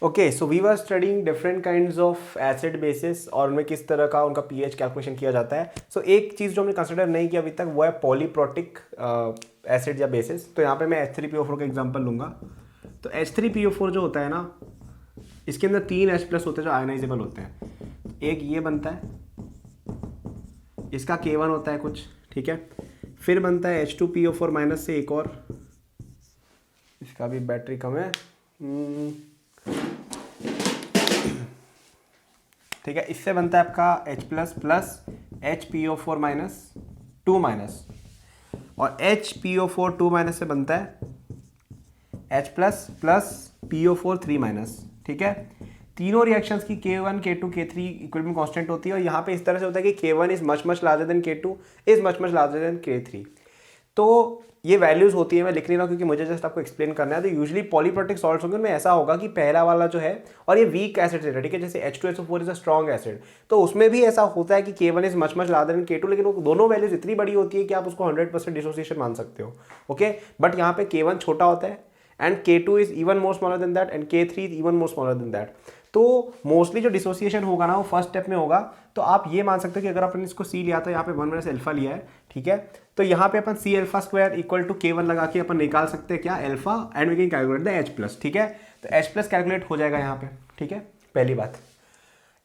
Okay, so we were studying different kinds of acid bases और उनमें किस तरह का उनका पीएच कैलकुलेशन किया जाता है. सो एक चीज़ जो हमने कंसिडर नहीं किया अभी तक वो है पॉलीप्रोटिक एसिड या बेसिस. तो यहाँ पे मैं H3PO4 का एग्जांपल लूँगा. तो H3PO4 जो होता है ना, इसके अंदर 3 H प्लस होते हैं जो आयनाइजेबल होते हैं. एक ये बनता है, इसका K1 होता है कुछ, ठीक है. फिर बनता है H2PO4 माइनस से एक और, इसका भी बैटरी कम है, ठीक है. इससे बनता है आपका H plus plus HPO4 minus 2 minus, और HPO4 2 माइनस से बनता है H plus plus PO4 3 minus, ठीक है. तीनों रिएक्शंस की K1 K2 K3 equilibrium constant होती है, और यहाँ पे इस तरह से होता है कि K1 is much much larger than K2 is much much larger than K3. तो ये वैल्यूज होती है, मैं लिख नहीं रहा हूँ क्योंकि मुझे जस्ट आपको एक्सप्लेन करना है. तो यूजुअली पॉलीप्रोटिक सॉल्ट्स होंगे उनमें ऐसा होगा कि पहला वाला जो है, और ये वीक एसिड है, ठीक है, जैसे H2SO4 is a strong acid, तो उसमें भी ऐसा होता है कि K1 is much much larger than K2, लेकिन वो दोनों वैल्यूज इतनी बड़ी होती है कि आप उसको 100% डिसोसिएशन मान सकते हो. ओके, बट यहाँ पे K1 छोटा होता है and K2 is even more smaller than that and K3 is even more smaller than that. तो मोस्टली जो डिसोसिएशन होगा ना वो फर्स्ट स्टेप में होगा. तो आप ये मान सकते हो कि अगर अपन इसको C लिया तो यहाँ पे 1 माइनस अल्फा लिया है, ठीक है, तो यहाँ पे अपन C alpha square equal to K1 लगा के अपन निकाल सकते हैं क्या, alpha, and we can calculate the H plus, ठीक है. तो H प्लस कैलकुलेट हो जाएगा यहाँ पे, ठीक है. पहली बात,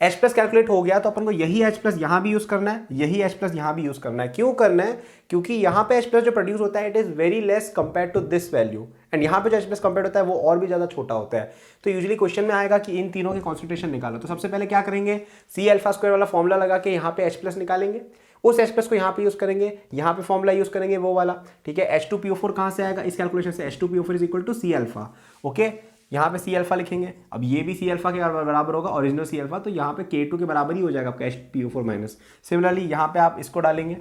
H प्लस कैलकुलेट हो गया तो अपन को यही H प्लस यहाँ भी यूज करना है, यही H प्लस यहाँ भी यूज करना है. क्यों करना है? क्योंकि यहाँ पे H प्लस जो प्रोड्यूस होता है it is very less compare to this value, and यहाँ पे जो H प्लस कंपेयर होता है वो और भी ज्यादा छोटा होता है. तो यूजुअली क्वेश्चन में आएगा कि इन तीनों की कॉन्सेंट्रेशन निकालो. तो सबसे पहले क्या करेंगे, C अल्फा स्क्वायर वाला फॉर्मूला लगा के यहाँ पे H प्लस निकालेंगे, उस H प्लस को यहाँ पे यूज करेंगे, यहाँ पे फॉर्मूला यूज करेंगे वो वाला, ठीक है. H2PO4 कहाँ से आएगा इस कैलकुलेशन से, H2PO4 is equal to C alpha. Okay, यहाँ पे C अल्फा लिखेंगे. अब ये भी C अल्फा के बराबर होगा, ओरिजिनल C अल्फा, तो यहाँ पे K2 के बराबर ही हो जाएगा आपका HPO4 माइनस. सिमिलरली यहाँ पे आप इसको डालेंगे,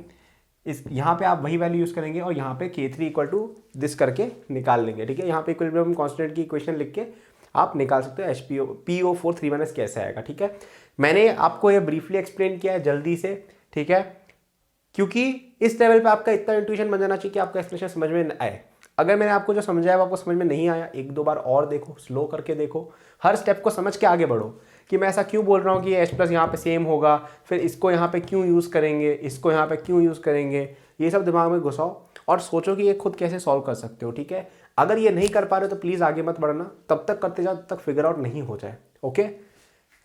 इस यहाँ पे आप वही वैल्यू यूज करेंगे और यहाँ पे K3 इक्वल टू दिस करके निकाल लेंगे, ठीक है. यहाँ पे इक्विलिब्रियम कांस्टेंट की इक्वेशन लिख के आप निकाल सकते हो HPO4 3 माइनस कैसे आएगा, ठीक है. मैंने आपको ये ब्रीफली एक्सप्लेन किया है जल्दी से, ठीक है, क्योंकि इस लेवल पे आपका इतना इंट्यूशन बन जाना चाहिए कि आपका एक्सप्लेनेशन समझ में आए. अगर मैंने आपको जो समझाया वो आपको समझ में नहीं आया, एक दो बार और देखो, स्लो करके देखो, हर स्टेप को समझ के आगे बढ़ो कि मैं ऐसा क्यों बोल रहा हूँ कि H प्लस यहाँ पे सेम होगा, फिर इसको यहाँ पे क्यों यूज़ करेंगे, इसको यहाँ पे क्यों यूज़ करेंगे, ये सब दिमाग में घुसाओ और सोचो कि ये खुद कैसे सॉल्व कर सकते हो, ठीक है. अगर ये नहीं कर पा रहे हो तो प्लीज़ आगे मत बढ़ना, तब तक करते जाओ तब तक फिगर आउट नहीं हो जाए. ओके,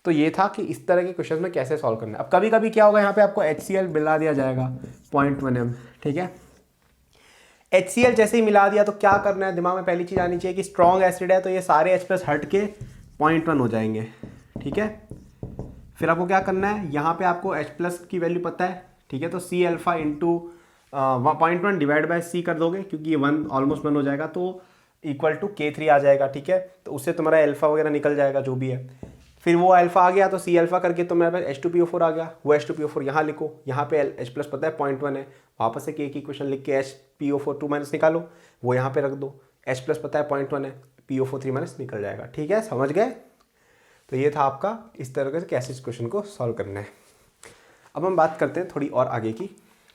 तो ये था कि इस तरह के क्वेश्चन में कैसे सॉल्व करना है. अब कभी कभी क्या होगा, यहाँ पे आपको HCl मिला दिया जाएगा 0.1 m, ठीक है. HCl जैसे ही मिला दिया तो क्या करना है, दिमाग में पहली चीज आनी चाहिए कि स्ट्रॉन्ग एसिड है तो ये सारे H प्लस हट के 0.1 हो जाएंगे, ठीक है. फिर आपको क्या करना है, यहाँ पे आपको H प्लस की वैल्यू पता है, ठीक है, तो C alpha into 0.1 divide by C कर दोगे क्योंकि ये 1 ऑलमोस्ट 1 हो जाएगा, तो इक्वल टू K3 आ जाएगा, ठीक है. तो उससे तुम्हारा अल्फा वगैरह निकल जाएगा जो भी है. फिर वो अल्फा आ गया तो C अल्फा करके तो मेरे पास H2PO4 आ गया, वो H2PO4 यहाँ लिखो, यहाँ पे H प्लस पता है 0.1 है, वापस से K की इक्वेशन लिख के HPO4 2 माइनस निकालो, वो यहाँ पे रख दो, H प्लस पता है 0.1 है, PO4 3 माइनस निकल जाएगा, ठीक है. समझ गए? तो ये था आपका इस तरह से कैसे इस क्वेश्चन को सॉल्व करना है. अब हम बात करते हैं थोड़ी और आगे की.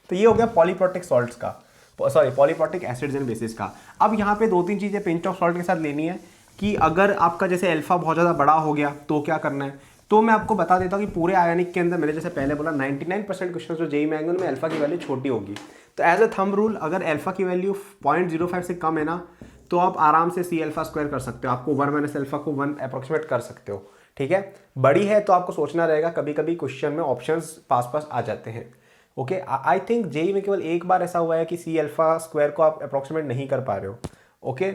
तो ये हो गया पॉलीप्रोटिक सॉल्ट्स का, sorry polyprotic acids and bases का. अब यहाँ पे 2-3 चीज़ें पिंच ऑफ सॉल्ट के साथ लेनी है कि अगर आपका जैसे अल्फा बहुत ज़्यादा बड़ा हो गया तो क्या करना है. तो मैं आपको बता देता हूँ कि पूरे आयनिक के अंदर मैंने जैसे पहले बोला 99% क्वेश्चन जो जेईई में आएंगे उनमें अल्फा की वैल्यू छोटी होगी. तो एज अ थंब रूल अगर अल्फा की वैल्यू 0.05 से कम है ना तो आप आराम से C अल्फा स्क्वायर कर सकते हो, आपको 1 माइनस अल्फा को 1 अप्रोक्सीमेट कर सकते हो, ठीक है. बड़ी है तो आपको सोचना रहेगा, कभी कभी क्वेश्चन में ऑप्शंस पास आ जाते हैं. ओके, आई थिंक जेईई में केवल एक बार ऐसा हुआ है कि C अल्फा स्क्वायर को आप अप्रोक्सीमेट नहीं कर पा रहे हो. ओके,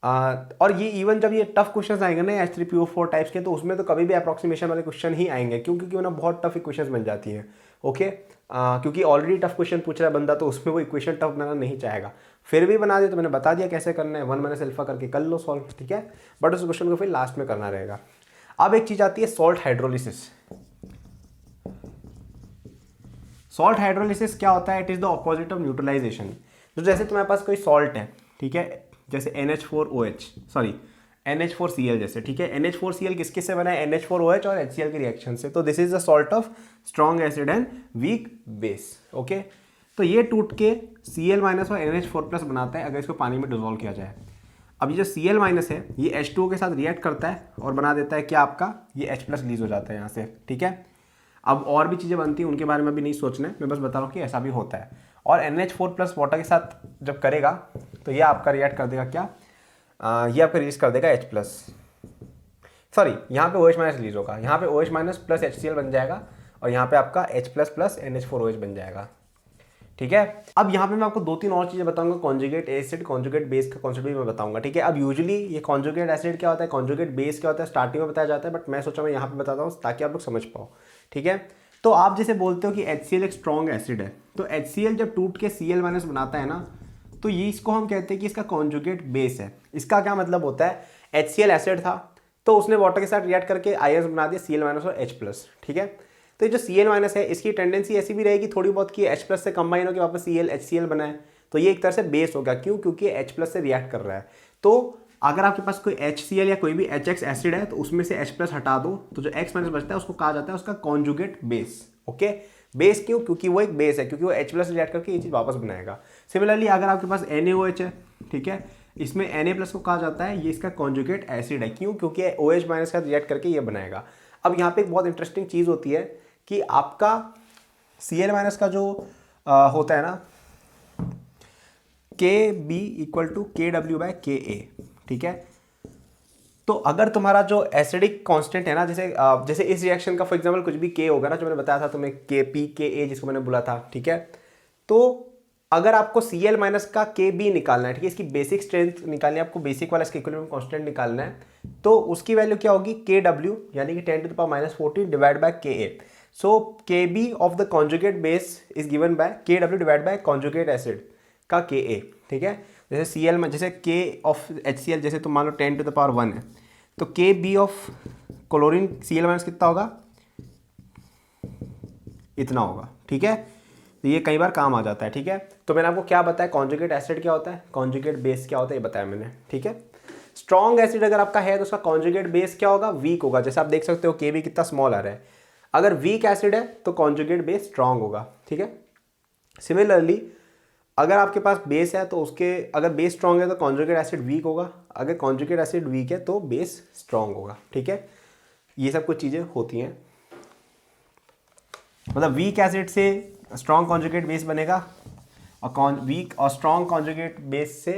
और ये इवन जब ये टफ क्वेश्चंस आएंगे ना H3PO4 टाइप्स के, तो उसमें तो कभी भी अप्रोक्सीमेशन वाले क्वेश्चन ही आएंगे, क्योंकि वो ना बहुत टफ इक्वेशंस बन जाती हैं. ओके, क्योंकि ऑलरेडी टफ क्वेश्चन पूछ रहा है बंदा, तो उसमें वो इक्वेशन टफ बनाना नहीं चाहेगा. फिर भी बना दे तो मैंने बता दिया कैसे करना है, 1 माइनस अल्फा करके कर लो सॉल्व, ठीक है. बट उस क्वेश्चन को फिर लास्ट में करना रहेगा. अब एक चीज आती है सॉल्ट हाइड्रोलिसिस. सॉल्ट हाइड्रोलिसिस क्या होता है, it is the opposite of neutralisation. तो जैसे तुम्हारे पास कोई सॉल्ट है, ठीक है, जैसे NH4OH, सॉरी NH4Cl जैसे, ठीक है. NH4Cl किसके से बना है, NH4OH और HCl के रिएक्शन से. तो this is the salt of strong acid and weak base. Okay, तो ये टूट के Cl माइनस और NH4 प्लस बनाता है अगर इसको पानी में डिजोल्व किया जाए. अब ये जो Cl माइनस है ये H2O के साथ रिएक्ट करता है और बना देता है क्या आपका ये H प्लस रिलीज हो जाता है यहाँ से, ठीक है। अब और भी चीज़ें बनती हैं उनके बारे में भी नहीं सोचना है, मैं बस बता रहा हूँ कि ऐसा भी होता है। और NH4 प्लस वाटर के साथ जब करेगा तो ये आपका रिएक्ट कर देगा क्या, ये आपका रिलीज कर देगा H प्लस, सॉरी यहाँ पे OH माइनस रिलीज होगा, यहाँ पे OH माइनस प्लस HCl बन जाएगा और यहाँ पे आपका H प्लस प्लस NH4OH बन जाएगा, ठीक है। अब यहाँ पे मैं आपको 2-3 और चीज़ें बताऊंगा, कॉन्जुगेट एसिड कॉन्जुगेट बेस का कॉन्सेप्ट भी मैं बताऊंगा, ठीक है। अब यूजुअली ये कॉन्जुगेट एसिड क्या होता है, कॉन्जुगेट बेस क्या होता है, स्टार्टिंग में बताया जाता है, बट मैं सोचा मैं यहाँ पे बताता हूँ ताकि आप लोग समझ पाओ, ठीक है। तो आप जैसे बोलते हो कि HCl एक स्ट्रॉन्ग एसिड है, तो HCl जब टूट के Cl माइनस बनाता है ना, तो ये इसको हम कहते हैं कि इसका कॉन्जुगेट बेस है। इसका क्या मतलब होता है, HCl एसिड था तो उसने वाटर के साथ रिएक्ट करके आयंस बना दिया Cl माइनस और H प्लस, ठीक है। तो ये जो Cl माइनस है इसकी टेंडेंसी ऐसी भी रहेगी थोड़ी बहुत कि H प्लस से कंबाइन होकर वापस Cl HCl बनाए, तो ये एक तरह से बेस होगा, क्यों, क्योंकि H प्लस से रिएक्ट कर रहा है। तो अगर आपके पास कोई HCl या कोई भी HX एसिड है तो उसमें से H प्लस हटा दो तो जो X माइनस बचता है उसको कहा जाता है उसका कॉन्जुगेट बेस, ओके। बेस क्यों, क्योंकि वो एक बेस है, क्योंकि वो H प्लस रिएक्ट करके ये चीज़ वापस बनाएगा। सिमिलरली अगर आपके पास NaOH है, ठीक है, इसमें Na प्लस को कहा जाता है ये इसका कॉन्जुगेट एसिड है, क्यों, क्योंकि OH माइनस का रिएक्ट करके ये बनाएगा। अब यहाँ पे एक बहुत इंटरेस्टिंग चीज़ होती है कि आपका Cl माइनस का जो होता है ना Kb इक्वल टू KW/Ka, ठीक है। तो अगर तुम्हारा जो एसिडिक कांस्टेंट है ना, जैसे इस रिएक्शन का फॉर एग्जांपल कुछ भी K होगा ना, जो मैंने बताया था तुम्हें KpKa जिसको मैंने बोला था, ठीक है। तो अगर आपको Cl माइनस का Kb निकालना है, ठीक है, इसकी बेसिक स्ट्रेंथ निकालनी है आपको, बेसिक वाला इसका इक्विलिब्रियम कांस्टेंट निकालना है, तो उसकी वैल्यू क्या होगी, Kw यानी कि 10⁻⁻14 divide by Ka। So Kb of the conjugate base is given by Kw divide by conjugate acid का Ka, ठीक है। जैसे Cl में जैसे K ऑफ HCl जैसे तुम मान लो 10⁻1 है, तो Kb of chlorine Cl minus कितना होगा, इतना होगा, ठीक है। तो ये कई बार काम आ जाता है, ठीक है। तो मैंने आपको क्या बताया, कॉन्जुगेट एसिड क्या होता है, कॉन्जुगेट बेस क्या होता है, ये बताया मैंने, ठीक है। स्ट्रॉन्ग एसिड अगर आपका है तो उसका कॉन्जुगेट बेस क्या होगा, वीक होगा। जैसे आप देख सकते हो Kb कितना स्मॉल आ रहा है, अगर वीक एसिड है तो कॉन्जुगेट बेस स्ट्रॉन्ग होगा, ठीक है। सिमिलरली अगर आपके पास बेस है तो उसके अगर बेस स्ट्रॉन्ग है तो कॉन्जुगेट एसिड वीक होगा, अगर कॉन्जुगेट एसिड वीक है तो बेस स्ट्रॉन्ग होगा, ठीक है। ये सब कुछ चीज़ें होती हैं, मतलब वीक एसिड से स्ट्रॉन्ग कॉन्जुगेट बेस बनेगा और वीक और स्ट्रॉन्ग कॉन्जुगेट बेस से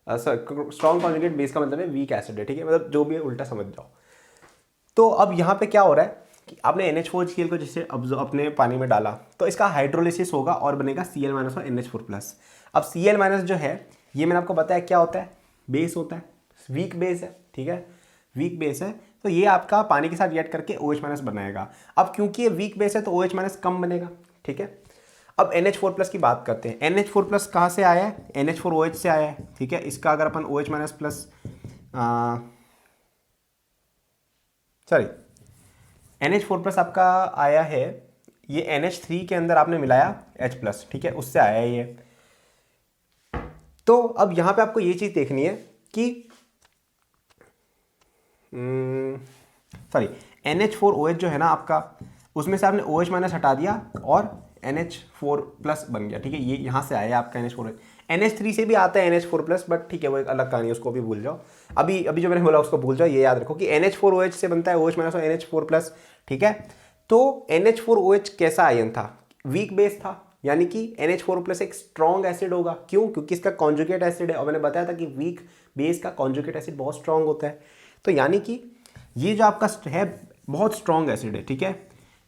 स्ट्रॉन्ग कॉन्जुगेट बेस का मतलब है वीक एसिड है, ठीक है। मतलब जो भी है उल्टा समझ जाओ। तो अब यहाँ पे क्या हो रहा है कि आपने NH4Cl को जैसे अपने पानी में डाला तो इसका हाइड्रोलिसिस होगा और बनेगा Cl माइनस और NH4 प्लस। अब Cl माइनस जो है ये मैंने आपको बताया क्या होता है, बेस होता है, वीक बेस है, ठीक है, वीक बेस है। तो ये आपका पानी के साथ रिएक्ट करके OH माइनस बनाएगा। अब क्योंकि ये वीक बेस है तो OH माइनस कम बनेगा, ठीक है। अब NH4 प्लस की बात करते हैं। NH4 प्लस कहाँ से आया है, NH4OH से आया है, ठीक है। इसका अगर अपन OH minus plus sorry NH4 plus आपका आया है, ये NH3 के अंदर आपने मिलाया H प्लस, ठीक है, उससे आया है ये। तो अब यहाँ पे आपको ये चीज़ देखनी है कि सॉरी NH4OH जो है ना आपका, उसमें से आपने OH माइनस हटा दिया और NH4 प्लस बन गया, ठीक है। ये यहाँ से आया आपका NH4OH। NH3 से भी आता है NH4 प्लस, बट ठीक है वो एक अलग कहानी है, उसको भी भूल जाओ। अभी अभी जो मैंने बोला उसको भूल जाओ, ये याद रखो कि NH4OH से बनता है OH माइनस और NH4 प्लस, ठीक है। तो NH4OH कैसा आयन था, वीक बेस था, यानी कि NH4 प्लस एक स्ट्रॉन्ग एसिड होगा, क्यों, क्योंकि इसका कॉन्जुगेट एसिड है और मैंने बताया था कि वीक बेस का कॉन्जुगेट एसिड बहुत स्ट्रॉन्ग होता है। तो यानी कि ये जो आपका है बहुत स्ट्रॉन्ग एसिड है, ठीक है,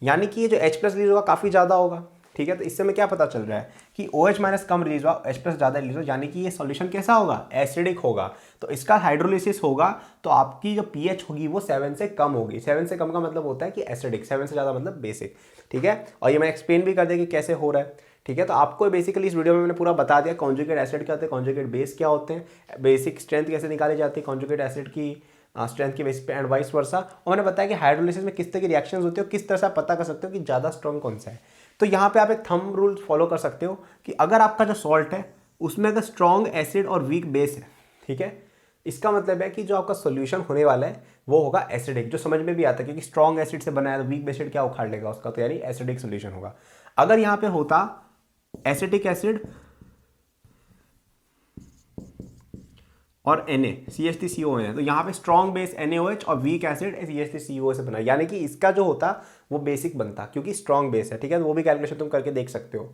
यानी कि ये जो H प्लस रिलीज होगा काफ़ी ज़्यादा होगा, ठीक है। तो इससे हमें क्या पता चल रहा है कि OH माइनस कम रिलीज हुआ, H प्लस ज़्यादा रिलीज हो, यानी कि ये सॉल्यूशन कैसा होगा, एसिडिक होगा। तो इसका हाइड्रोलिसिस होगा तो आपकी जो pH होगी वो 7 से कम होगी। 7 से कम का मतलब होता है कि एसिडिक, 7 से ज़्यादा मतलब बेसिक, ठीक है। और ये मैं एक्सप्लेन भी कर दिया कि कैसे हो रहा है, ठीक है। तो आपको बेसिकली इस वीडियो में मैंने पूरा बता दिया कॉन्जुगेट एसिड क्या होते हैं, कॉन्जुगेट बेस क्या होते हैं, बेसिक स्ट्रेंथ कैसे निकाली जाती है कॉन्जुगेट एसिड की स्ट्रेंथ की बेसिस पे एंड वाइस वर्सा। और मैंने बताया कि हाइड्रोलिसिस में किस तरह की रिएक्शंस होती है और किस तरह से आप पता कर सकते हो कि ज़्यादा स्ट्रॉन्ग कौन सा है। तो यहाँ पे आप एक थंब रूल फॉलो कर सकते हो कि अगर आपका जो सॉल्ट है उसमें अगर स्ट्रॉन्ग एसिड और वीक बेस है, ठीक है, इसका मतलब है कि जो आपका सोल्यूशन होने वाला है वो होगा एसिडिक, जो समझ में भी आता है क्योंकि स्ट्रॉन्ग एसिड से बना है तो वीक एसिड क्या उखाड़ लेगा उसका, तो यानी एसिडिक सोल्यूशन होगा। अगर यहाँ पे होता एसिटिक एसिड और CH3CO है, तो यहाँ पे स्ट्रॉन्ग बेस NaOH और वीक एसिड CH3CO से बना, यानी कि इसका जो होता वो बेसिक बनता क्योंकि स्ट्रॉन्ग बेस है, ठीक है। तो वो भी कैलकुलेशन तुम करके देख सकते हो,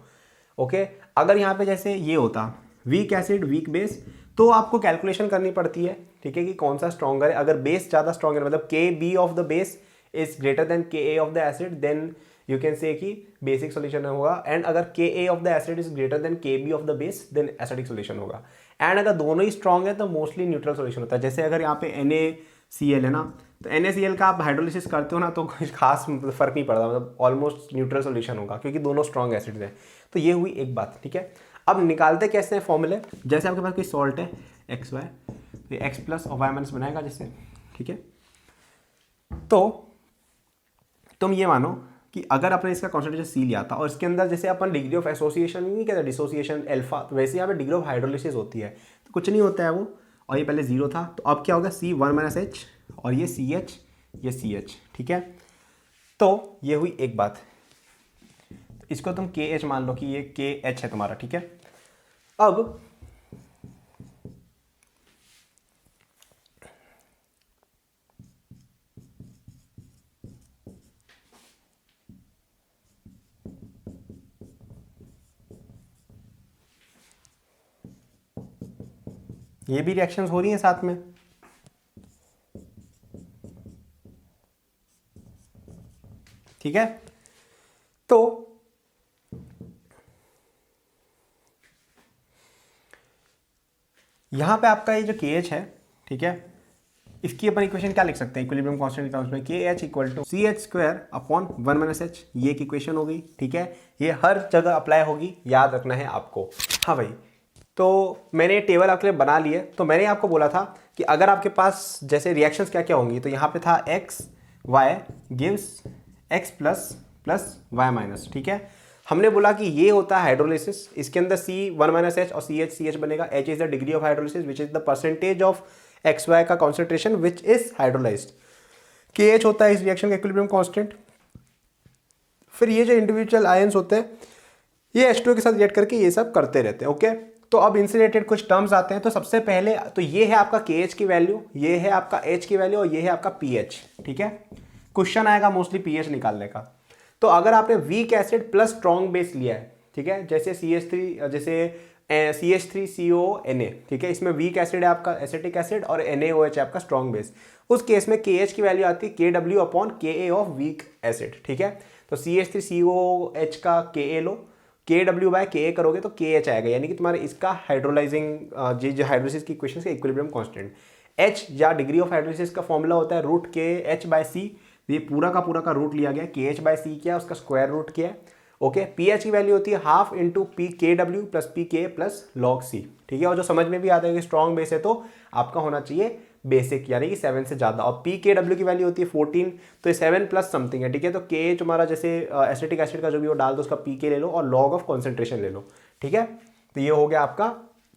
ओके। अगर यहाँ पे जैसे ये होता वीक एसिड वीक बेस, तो आपको कैलकुलेशन करनी पड़ती है, ठीक है, कि कौन सा स्ट्रॉन्गर है। अगर बेस ज़्यादा स्ट्रॉन्ग है, मतलब KB of the base is greater than KA of the acid, then you can say कि बेसिक सोल्यूशन होगा। एंड अगर KA of the acid is greater than KB of the base, then acidic solution होगा। And अगर दोनों ही strong है तो mostly neutral solution होता है। जैसे अगर यहाँ पे NaCl है ना, तो NaCl का आप हाइड्रोलिसिस करते हो ना, तो कुछ खास मतलब फर्क नहीं पड़ता, मतलब ऑलमोस्ट न्यूट्रल सोल्यूशन होगा क्योंकि दोनों स्ट्रॉन्ग एसिड्स हैं। तो ये हुई एक बात, ठीक है। अब निकालते कैसे हैं फॉर्मूले, जैसे आपके पास कोई सॉल्ट है XY, तो X प्लस और Y माइनस बनाएगा जैसे, ठीक है। तो तुम ये मानो कि अगर आपने इसका कॉन्सेंट्रेशन C लिया था और इसके अंदर जैसे अपन डिग्री ऑफ एसोसिएशन नहीं कहते, डिसोसिएशन अल्फा, तो वैसे यहाँ पे डिग्री ऑफ हाइड्रोलिसिस होती है, तो कुछ नहीं होता है वो। और ये पहले 0 था, तो अब क्या होगा C1 H और ये CH, ये CH, ठीक है। तो ये हुई एक बात, इसको तुम KH मान लो कि ये KH है तुम्हारा, ठीक है। अब ये भी रिएक्शंस हो रही हैं साथ में, ठीक है। तो यहां पे आपका ये जो KH है, ठीक है, इसकी अपन इक्वेशन क्या लिख सकते हैं इक्विलिब्रियम कांस्टेंट टर्म्स में, KH equal to CH² upon 1 - H, ये एक इक्वेशन हो गई, ठीक है। ये हर जगह अप्लाई होगी, याद रखना है आपको। हाँ भाई, तो मैंने टेबल आपके लिए बना लिए। तो मैंने आपको बोला था कि अगर आपके पास जैसे रिएक्शंस क्या क्या होंगी, तो यहाँ पे था XY gives X plus plus Y minus, ठीक है। हमने बोला कि ये होता है हाइड्रोलिसिस, इसके अंदर C1 - H और CH बनेगा। H is the degree of hydrolysis which is the percentage of XY का concentration which is hydrolysed. KH होता है इस रिएक्शन का इक्विलिब्रियम कांस्टेंट। फिर ये जो इंडिविजुअल आयंस होते हैं, ये H2 के साथ रिएक्ट करके ये सब करते रहते हैं, ओके। तो अब इनसे रिलेटेड कुछ टर्म्स आते हैं। तो सबसे पहले तो ये है आपका KH की वैल्यू, ये है आपका H की वैल्यू और ये है आपका pH, ठीक है। क्वेश्चन आएगा मोस्टली pH निकालने का। तो अगर आपने weak acid plus strong base लिया है, ठीक है, जैसे CH3CO Na, ठीक है, इसमें वीक एसिड है आपका एसिटिक एसिड और NaOH है आपका स्ट्रॉन्ग बेस। उस केस में KH की वैल्यू आती है KW upon KA of weak acid, ठीक है। तो CH3COH का KA लो, KW बाय KA करोगे तो KH आएगा, यानी कि तुम्हारे इसका हाइड्रोलाइजिंग जो हाइड्रोलिसिस की इक्वेशन का इक्विलिब्रियम कांस्टेंट। H या डिग्री ऑफ हाइड्रोलिसिस का फॉर्मूला होता है √KH/C। ये पूरा का रूट लिया गया, KH/C क्या है, उसका स्क्वायर रूट किया है, ओके। pH की वैल्यू होती है half into PKW plus PK plus log C, ठीक है। और जो समझ में भी आता है कि स्ट्रॉन्ग बेस है तो आपका होना चाहिए बेसिक, यानी कि 7 से ज़्यादा। और PKW की वैल्यू होती है 14, तो ये 7 प्लस समथिंग है, ठीक है। तो K तुम्हारा जैसे एसिटिक एसिड का जो भी वो डाल दो, उसका PK ले लो और लॉग ऑफ कॉन्सेंट्रेशन ले लो, ठीक है। तो ये हो गया आपका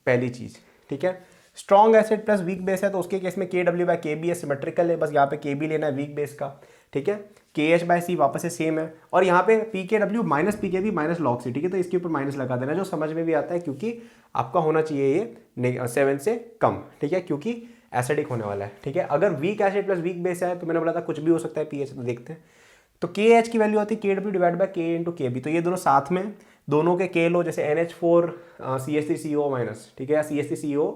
पहली चीज़, ठीक है। Strong acid plus weak base है तो उसके केस में KW/KB सिमेट्रिकल है, बस यहाँ पे KB लेना है वीक बेस का, ठीक है। KH/C वापस से सेम है और यहाँ पे PKW minus PKB minus log C, ठीक है। तो इसके ऊपर माइनस लगा देना, जो समझ में भी आता है, क्योंकि आपका होना चाहिए ये 7 से कम, ठीक है, क्योंकि एसिडिक होने वाला है, ठीक है। अगर weak acid plus weak base है तो मैंने बोला था कुछ भी हो सकता है pH, तो देखते हैं। तो KH की वैल्यू होती है KW/K इंटू KB, तो ये दोनों साथ में, दोनों के K लो, जैसे NH4 CH3CO माइनस, ठीक है, या CH3CO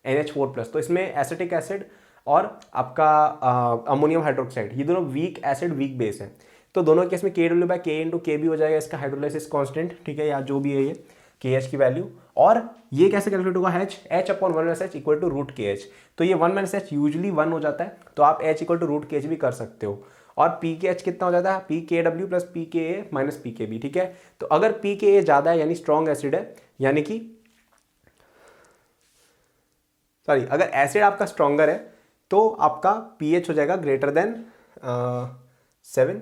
NH4 प्लस, तो इसमें एसिटिक एसिड और आपका अमोनियम हाइड्रोक्साइड, ये दोनों वीक एसिड वीक बेस है। तो दोनों केस में KW/K इंटू KB हो जाएगा इसका हाइड्रोलाइसिस कांस्टेंट, ठीक है, या जो भी है ये KH की वैल्यू। और ये कैसे कैलकुलेट होगा, H upon 1 - H equal to √KH। तो ये 1 - H यूजली 1 हो जाता है, तो आप H इक्वल टू √KH भी कर सकते हो। और PKH कितना हो जाता है, PKW plus PKA minus PKB, ठीक है। तो अगर PKA ज़्यादा है यानी स्ट्रॉन्ग एसिड है, यानी कि सॉरी, अगर एसिड आपका स्ट्रॉन्गर है तो आपका pH हो जाएगा ग्रेटर देन 7,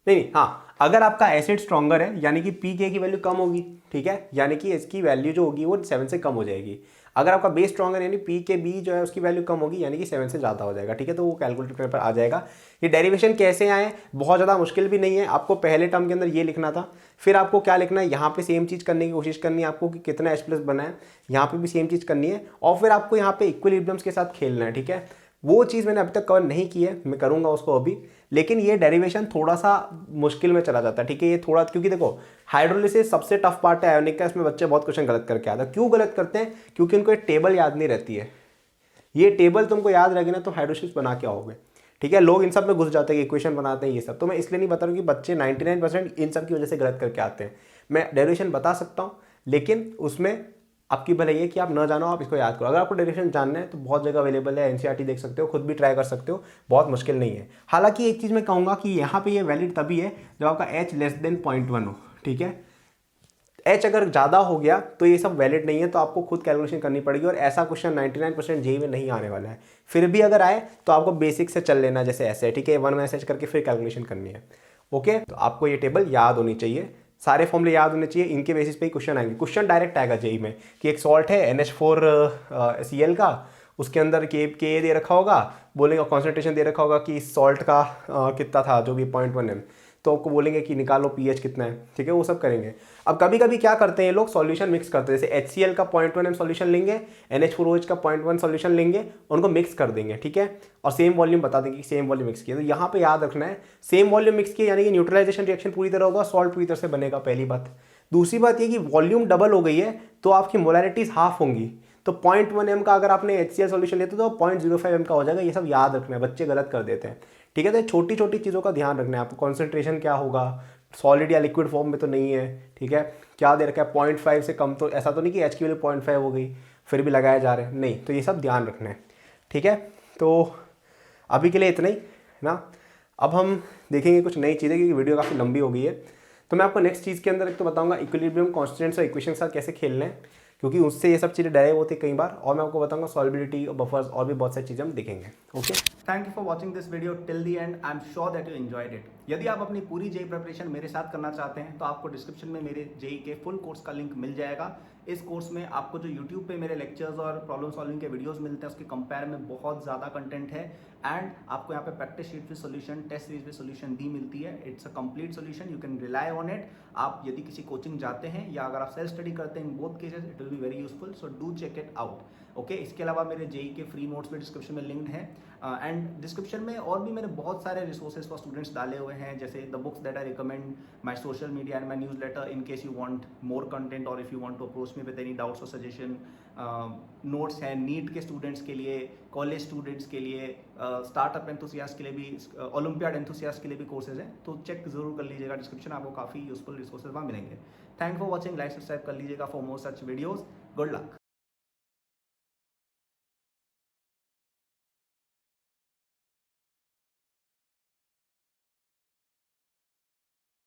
नहीं, हाँ, अगर आपका एसिड स्ट्रॉन्गर है यानी कि PK की वैल्यू कम होगी, ठीक है, यानी कि इसकी वैल्यू जो होगी वो 7 से कम हो जाएगी। अगर आपका बेस स्ट्रॉन्ग है यानी पी के बी जो है उसकी वैल्यू कम होगी यानी कि 7 से ज़्यादा हो जाएगा, ठीक है। तो वो कैलकुलेटर पर आ जाएगा। ये डेरिवेशन कैसे आए, बहुत ज़्यादा मुश्किल भी नहीं है। आपको पहले टर्म के अंदर ये लिखना था, फिर आपको क्या लिखना है, यहाँ पे सेम चीज़ करने की कोशिश करनी है आपको कि कितना एच प्लस बना है, यहाँ पे भी सेम चीज़ करनी है, और फिर आपको यहाँ पे इक्विलिब्रियम्स के साथ खेलना है, ठीक है। वो चीज़ मैंने अभी तक कवर नहीं की है, मैं करूँगा उसको अभी, लेकिन ये डेरिवेशन थोड़ा सा मुश्किल में चला जाता है, ठीक है। ये थोड़ा, क्योंकि देखो हाइड्रोलिसिस सबसे टफ पार्ट है आयोनिक का, इसमें बच्चे बहुत क्वेश्चन गलत करके आते हैं। क्यों गलत करते हैं, क्योंकि उनको एक टेबल याद नहीं रहती है। ये टेबल तुमको याद रहेगी ना तो हाइड्रोलिसिस बना के आओगे, ठीक है। लोग इन सब में घुस जाते हैं, इक्वेशन बनाते हैं ये सब, तो मैं इसलिए नहीं बता रहा हूँ कि बच्चे 99% इन सब की वजह से गलत करके आते हैं। मैं डेरिवेशन बता सकता हूँ, लेकिन उसमें आपकी भलाई है कि आप ना जानो, आप इसको याद करो। अगर आपको डेरिवेशन जानना है तो बहुत जगह अवेलेबल है, एनसीईआरटी देख सकते हो, खुद भी ट्राई कर सकते हो, बहुत मुश्किल नहीं है। हालांकि एक चीज़ मैं कहूँगा कि यहाँ पे ये वैलिड तभी है जब आपका h लेस देन 0.1 हो, ठीक है। h अगर ज़्यादा हो गया तो ये सब वैलिड नहीं है, तो आपको खुद कैलकुलेशन करनी पड़ेगी, और ऐसा क्वेश्चन 99% जेईई में नहीं आने वाला है। फिर भी अगर आए तो आपको बेसिक से चल लेना, जैसे ऐसे, ठीक है, 1 मैसेज करके फिर कैलकुलेशन करनी है, ओके। तो आपको ये टेबल याद होनी चाहिए, सारे फॉर्मूले याद होने चाहिए, इनके बेसिस पे ही क्वेश्चन आएंगे। क्वेश्चन डायरेक्ट आएगा जेईई में कि एक सॉल्ट है NH4Cl का, उसके अंदर के दे रखा होगा, बोलेंगे कॉन्सेंट्रेशन दे रखा होगा कि सॉल्ट का कितना था, जो भी 0.1 m, तो आपको बोलेंगे कि निकालो pH कितना है, ठीक है, वो सब करेंगे। अब कभी कभी क्या करते हैं ये लोग, सॉल्यूशन मिक्स करते हैं, जैसे HCl का 0.1 m सॉल्यूशन लेंगे, NH4OH का 0.1 सॉल्यूशन लेंगे, उनको मिक्स कर देंगे, ठीक है, और सेम वॉल्यूम बता देंगे कि सेम वॉल्यूम मिक्स किया। तो यहाँ पे याद रखना है, सेम वॉल्यूम मिक्स किया यानी कि न्यूट्रलाइजेशन रिएक्शन पूरी तरह होगा, सॉल्ट पूरी तरह से बनेगा, पहली बात। दूसरी बात ये कि वॉल्यूम डबल हो गई है तो आपकी मोलैरिटीज हाफ होंगी, तो 0.1 m का अगर आपने HCl सॉल्यूशन लेते तो 0.05 m का हो जाएगा। ये सब याद रखना है, बच्चे गलत कर देते हैं, ठीक है। तो छोटी छोटी चीज़ों का ध्यान रखना है आपको, कॉन्सेंट्रेशन क्या होगा, सॉलिड या लिक्विड फॉर्म में तो नहीं है, ठीक है, क्या दे रखा है, 0.5 से कम, तो ऐसा तो नहीं कि H की वैल्यू 0.5 हो गई फिर भी लगाए जा रहे हैं, नहीं, तो ये सब ध्यान रखना है, ठीक है। तो अभी के लिए इतना ही ना, अब हम देखेंगे कुछ नई चीज़ें, क्योंकि वीडियो काफ़ी लंबी हो गई है। तो मैं आपको नेक्स्ट चीज़ के अंदर एक तो बताऊंगा इक्विलिब्रियम कॉन्स्टेंट्स और इक्वेशन के साथ कैसे खेलना है, क्योंकि उससे ये सब चीज़ें डेराइव होती है कई बार, और मैं आपको बताऊंगा सॉल्बिलिटी और बफर्स और भी बहुत सारी चीज़ें हम देखेंगे, okay. Thank you for watching this video till the and. I am sure that you enjoyed it. यदि आप अपनी पूरी जेई प्रिपरेशन मेरे साथ करना चाहते हैं तो आपको डिस्क्रिप्शन में मेरे जेई के फुल कोर्स का लिंक मिल जाएगा। इस कोर्स में आपको जो यूट्यूब पे मेरे लेक्चर्स और प्रॉब्लम सॉल्विंग के वीडियोस मिलते हैं उसके कंपेयर में बहुत ज़्यादा कंटेंट है, एंड आपको यहाँ पे प्रैक्टिस शीट पे सोल्यूशन, टेस्ट सीरीज पे सोल्यूशन भी मिलती है। It's a complete solution, you can rely on it. आप यदि किसी कोचिंग जाते हैं या अगर आप सेल्फ स्टडी करते हैं, in both cases it will be very useful, so do check it out, okay. इसके अलावा मेरे जेई के फ्री नोट्स भी डिस्क्रिप्शन में लिंक्ड हैं, एंड डिस्क्रिप्शन में और भी मैंने बहुत सारे रिसोर्सेज फॉर स्टूडेंट्स डाले हुए हैं, जैसे the books that I recommend, my social media and my newsletter in case you want more content, और if you want to approach me with any doubts or suggestion. Notes हैं NEET के students के लिए, college students के लिए, startup enthusiast के लिए भी, ओलंपियाड एंथुसियास्ट के लिए भी कोर्सेज हैं, तो चेक जरूर कर लीजिएगा डिस्क्रिप्शन, आपको काफ़ी यूजफुल रिसोर्सेज वहाँ मिलेंगे। Thank for watching, like subscribe कर लीजिएगा for more such videos. Good luck.